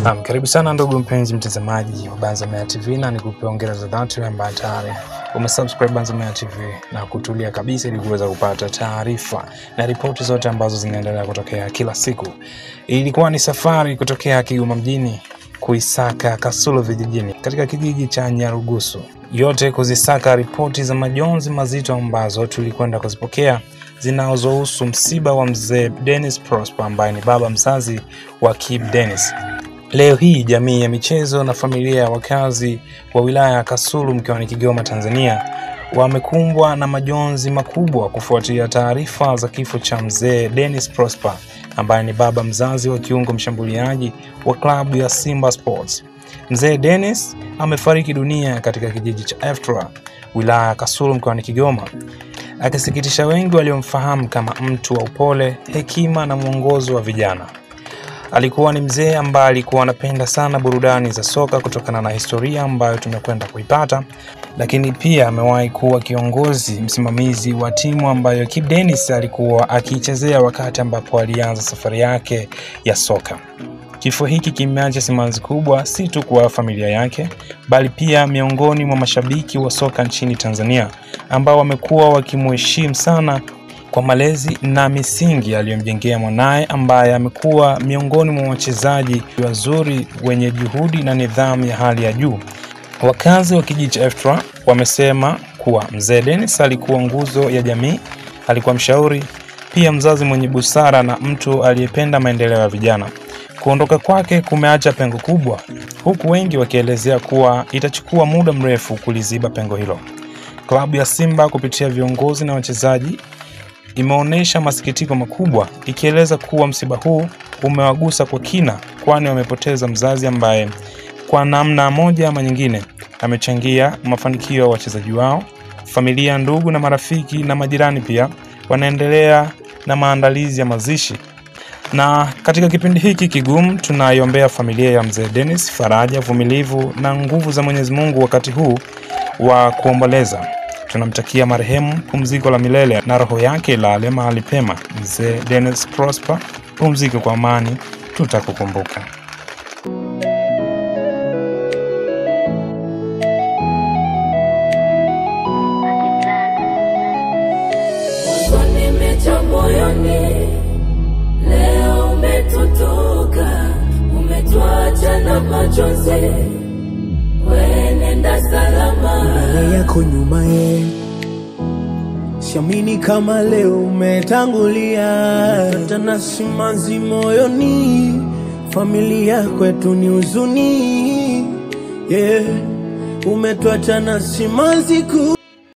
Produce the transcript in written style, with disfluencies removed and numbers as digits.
Karibu sana ndugu mpenzi mtazamaji wa Banzamea TV, na nikupe hongera za dhati ambaye tayari umesubscribe Banzamea TV na kutulia kabisa ili kuweza kupata taarifa na ripoti zote ambazo zinaendelea kutokea kila siku. Ilikuwa ni safari kutokea Kigoma mjini kuisaka Kasulu vijijini katika kijiji cha Nyarugusu, yote kuzisaka ripoti za majonzi mazito ambazo tulikwenda kuzipokea zinazohusu msiba wa mzee Dennis Prosper ambaye ni baba mzazi wa Kibu Dennis. Leo hii jamii ya michezo na familia ya wakazi wa wilaya ya Kasulu mkoani Kigoma, Tanzania wamekumbwa na majonzi makubwa kufuatia taarifa za kifo cha mzee Dennis Prosper ambaye ni baba mzazi wa kiungo mshambuliaji wa klabu ya Simba Sports. Mzee Dennis amefariki dunia katika kijiji cha Eftra, wilaya ya Kasulu mkoani Kigoma, akisikitisha wengi waliomfahamu kama mtu wa upole, hekima na mwongozo wa vijana. Alikuwa ni mzee ambaye alikuwa anapenda sana burudani za soka kutokana na historia ambayo tumekwenda kuipata, lakini pia amewahi kuwa kiongozi msimamizi wa timu ambayo Kibu Dennis alikuwa akiichezea wakati ambapo alianza safari yake ya soka. Kifo hiki kimeacha simanzi kubwa si tu kwa familia yake, bali pia miongoni mwa mashabiki wa soka nchini Tanzania ambao wamekuwa wakimheshimu sana kwa malezi na misingi aliyomjengea mwanae ambaye amekuwa miongoni mwa wachezaji wazuri wenye juhudi na nidhamu ya hali ya juu. Wakazi wa kijiji cha Eftra wamesema kuwa mzee Dennis alikuwa nguzo ya jamii, alikuwa mshauri, pia mzazi mwenye busara na mtu aliyependa maendeleo ya vijana. Kuondoka kwake kumeacha pengo kubwa, huku wengi wakielezea kuwa itachukua muda mrefu kuliziba pengo hilo. Klabu ya Simba kupitia viongozi na wachezaji imeonyesha masikitiko makubwa, ikieleza kuwa msiba huu umewagusa kwa kina, kwani wamepoteza mzazi ambaye kwa namna moja ama nyingine amechangia mafanikio ya wachezaji wao. Familia, ndugu na marafiki na majirani pia wanaendelea na maandalizi ya mazishi. Na katika kipindi hiki kigumu tunaiombea familia ya mzee Dennis faraja, uvumilivu na nguvu za Mwenyezi Mungu wakati huu wa kuomboleza. Tunamtakia marehemu pumziko la milele na roho yake ilale mahali pema. Mzee Dennis Prosper, pumzika kwa amani, tutakukumbuka. Leo umetutoka, umetuacha na machozi, nenda salama. Mbele yako nyuma siamini kama leo umetangulia, tena simanzi moyoni, familia kwetu ni huzuni, umetuacha na simanzi